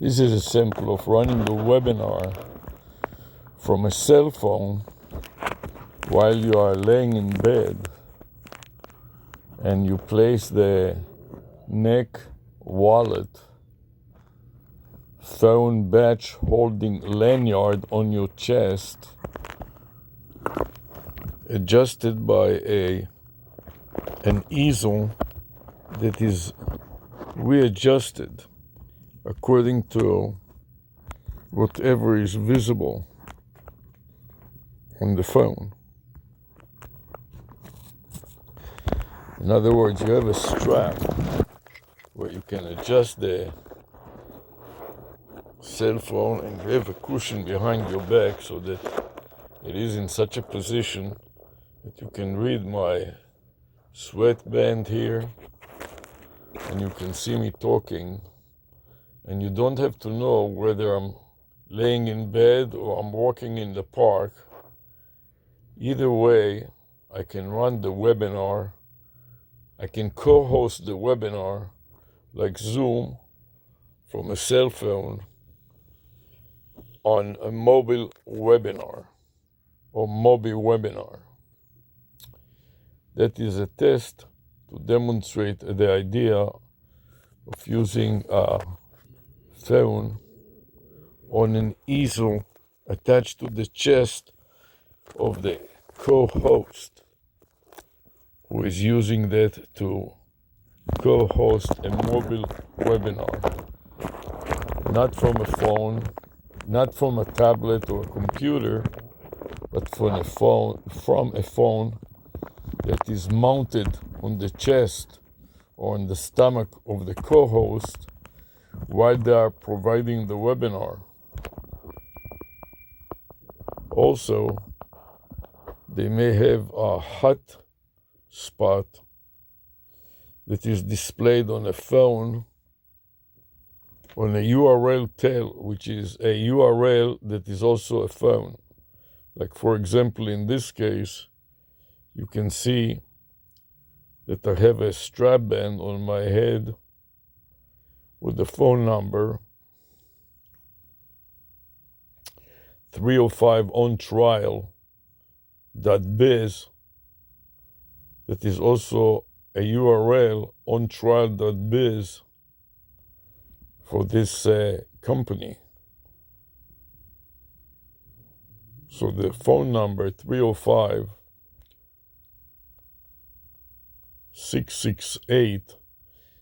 This is a sample of running the webinar from a cell phone while you are laying in bed, and you place the neck, wallet, phone, badge holding lanyard on your chest, adjusted by an easel that is readjusted according to whatever is visible on the phone. In other words, you have a strap where you can adjust the cell phone, and you have a cushion behind your back so that it is in such a position that you can read my sweatband here, and you can see me talking, and you don't have to know whether I'm laying in bed or I'm walking in the park. Either way, I can run the webinar. I can co-host the webinar like Zoom from a cell phone on a mobile webinar or mobile webinar. That is a test to demonstrate the idea of using a phone on an easel attached to the chest of the co-host, who is using that to co-host a mobile webinar, not from a phone, not from a tablet or a computer, but from a phone that is mounted on the chest or on the stomach of the co-host while they are providing the webinar. Also, they may have a hot spot that is displayed on a phone on a URL tail, which is a URL that is also a phone. Like, for example, in this case, you can see that I have a strap band on my head with the phone number 305 on trial.biz. That is also a URL on trial.biz for this company. So the phone number 305 668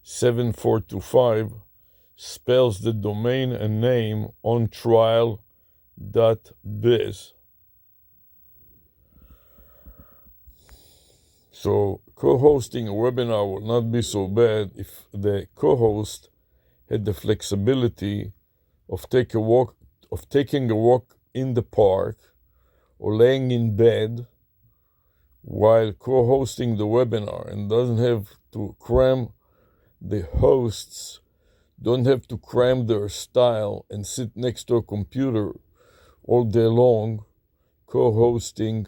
7425 spells the domain and name on trial.biz. So co-hosting a webinar will not be so bad if the co-host had the flexibility of taking a walk in the park or laying in bed while co-hosting the webinar, and doesn't have to cram the hosts, don't have to cram their style and sit next to a computer all day long co-hosting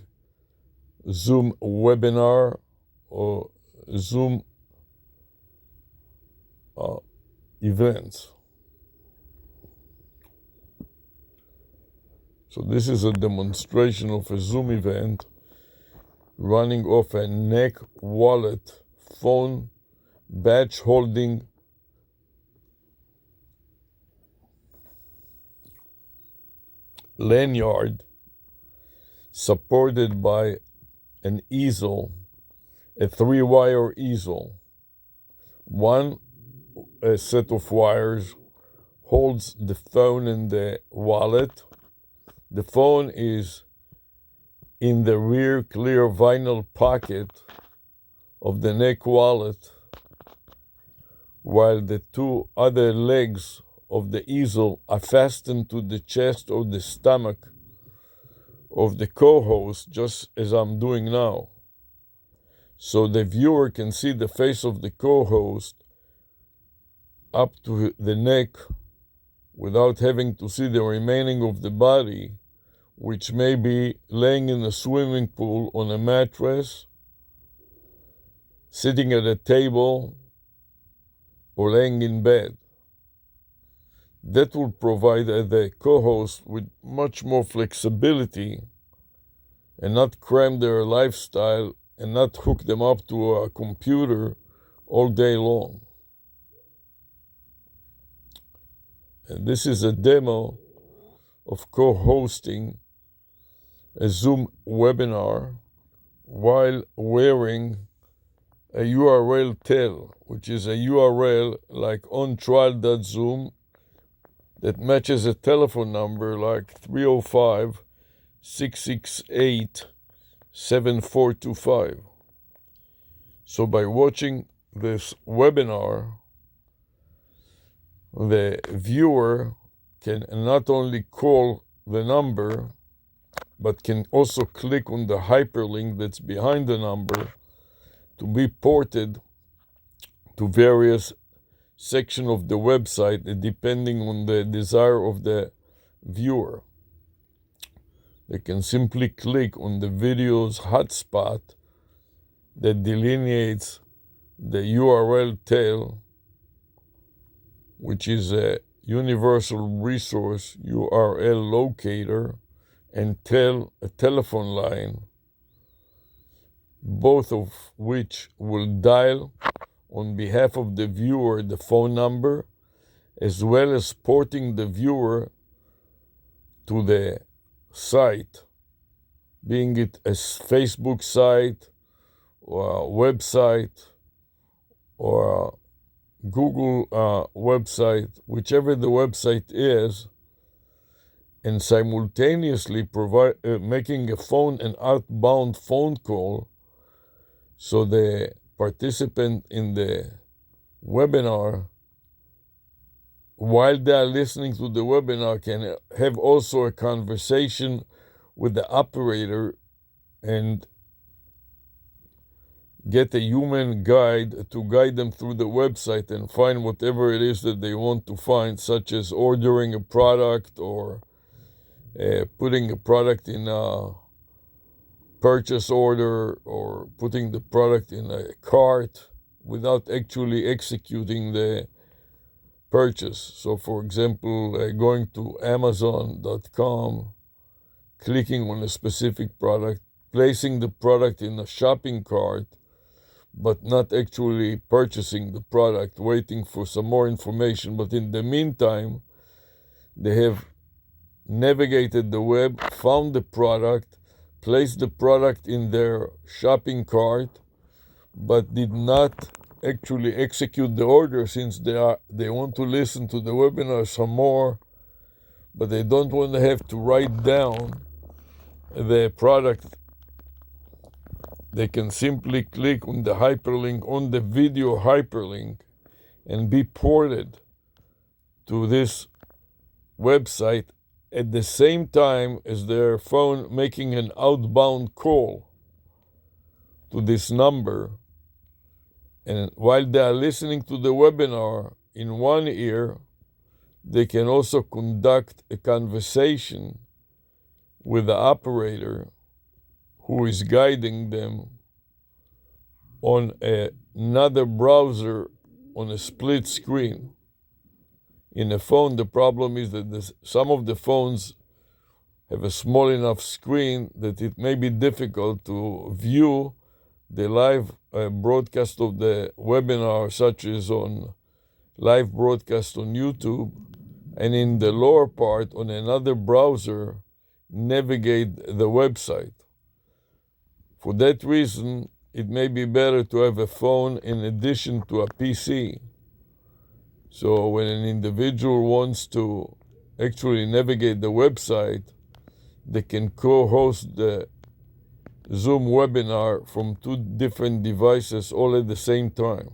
Zoom webinar or Zoom events. So this is a demonstration of a Zoom event running off a neck, wallet, phone, badge holding lanyard, supported by an easel, a 3-wire easel. One set of wires holds the phone and the wallet. The phone is in the rear clear vinyl pocket of the neck wallet, while the two other legs of the easel are fastened to the chest or the stomach of the co-host, just as I'm doing now. So the viewer can see the face of the co-host up to the neck without having to see the remaining of the body, which may be laying in a swimming pool on a mattress, sitting at a table, or laying in bed. That will provide the co-host with much more flexibility and not cram their lifestyle and not hook them up to a computer all day long. And this is a demo of co-hosting a Zoom webinar while wearing a URL tail, which is a URL like ontrial.zoom that matches a telephone number like 305-668-7425. So by watching this webinar, the viewer can not only call the number, but can also click on the hyperlink that's behind the number to be ported to various sections of the website depending on the desire of the viewer. They can simply click on the video's hotspot that delineates the URL tail, which is a universal resource URL locator, and a telephone line, both of which will dial on behalf of the viewer the phone number, as well as porting the viewer to the site, being it a Facebook site or a website or a Google website, whichever the website is, and simultaneously making an outbound phone call so the participant in the webinar, while they are listening to the webinar, can have also a conversation with the operator and get a human guide to guide them through the website and find whatever it is that they want to find, such as ordering a product or putting a product in a purchase order or putting the product in a cart without actually executing the purchase. So for example, going to Amazon.com, clicking on a specific product, placing the product in a shopping cart, but not actually purchasing the product, waiting for some more information. But in the meantime, they have navigated the web, found the product, placed the product in their shopping cart, but did not actually execute the order since they want to listen to the webinar some more, but they don't want to have to write down the product. They can simply click on the hyperlink, on the video hyperlink, and be ported to this website at the same time as their phone making an outbound call to this number. And while they are listening to the webinar in one ear, they can also conduct a conversation with the operator who is guiding them on another browser on a split screen. In a phone, the problem is that some of the phones have a small enough screen that it may be difficult to view the live broadcast of the webinar, such as on live broadcast on YouTube, and in the lower part on another browser, navigate the website. For that reason, it may be better to have a phone in addition to a PC. So when an individual wants to actually navigate the website, they can co-host the Zoom webinar from two different devices all at the same time.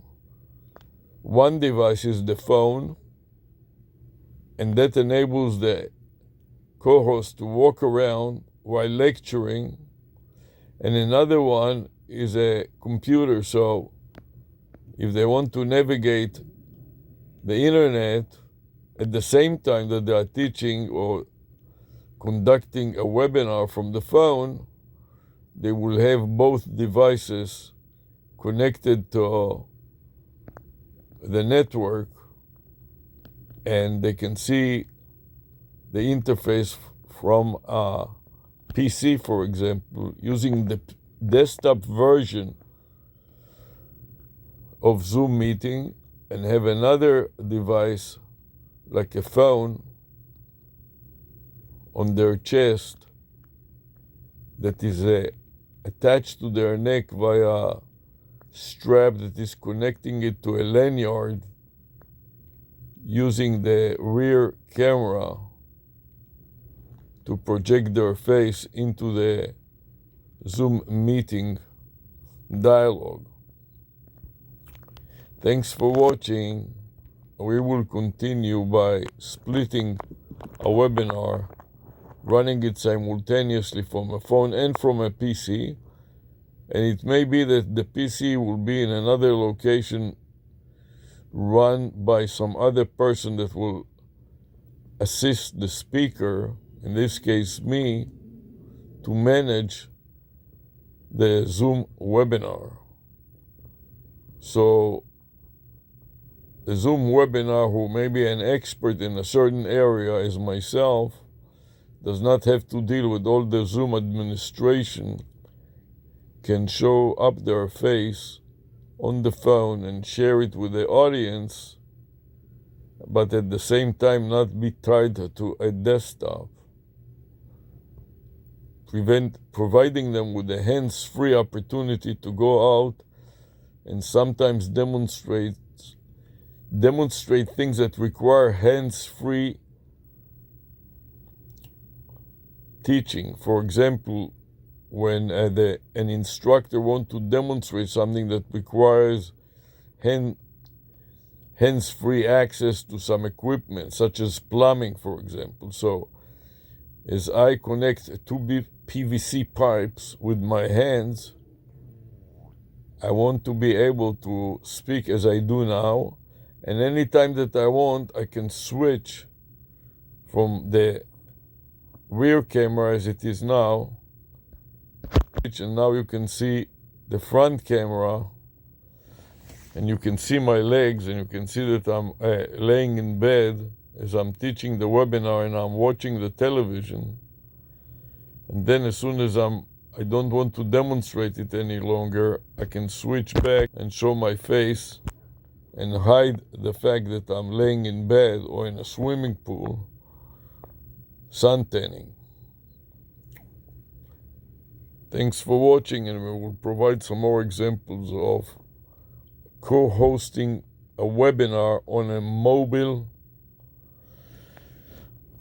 One device is the phone, and that enables the co-host to walk around while lecturing, and another one is a computer. So if they want to navigate the internet at the same time that they are teaching or conducting a webinar from the phone, they will have both devices connected to the network and they can see the interface from a PC, for example, using the desktop version of Zoom meeting, and have another device like a phone on their chest that is attached to their neck via a strap that is connecting it to a lanyard, using the rear camera to project their face into the Zoom meeting dialogue. Thanks for watching. We will continue by splitting a webinar, running it simultaneously from a phone and from a PC. And it may be that the PC will be in another location run by some other person that will assist the speaker, in this case me, to manage the Zoom webinar. So the Zoom webinar, who may be an expert in a certain area as myself, does not have to deal with all the Zoom administration, can show up their face on the phone and share it with the audience, but at the same time not be tied to a desktop, providing them with a hands-free opportunity to go out and sometimes demonstrate things that require hands-free teaching. For example, when an instructor wants to demonstrate something that requires hands-free access to some equipment, such as plumbing, for example. So as I connect two PVC pipes with my hands, I want to be able to speak as I do now, and anytime that I want, I can switch from the rear camera as it is now, and now you can see the front camera, and you can see my legs, and you can see that I'm laying in bed as I'm teaching the webinar and I'm watching the television. And then as soon as I don't want to demonstrate it any longer, I can switch back and show my face and hide the fact that I'm laying in bed or in a swimming pool suntanning. Thanks for watching, and we will provide some more examples of co-hosting a webinar on a mobile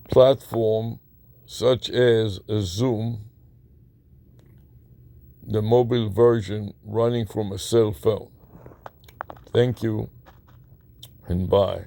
platform such as a Zoom, the mobile version running from a cell phone. Thank you, and bye.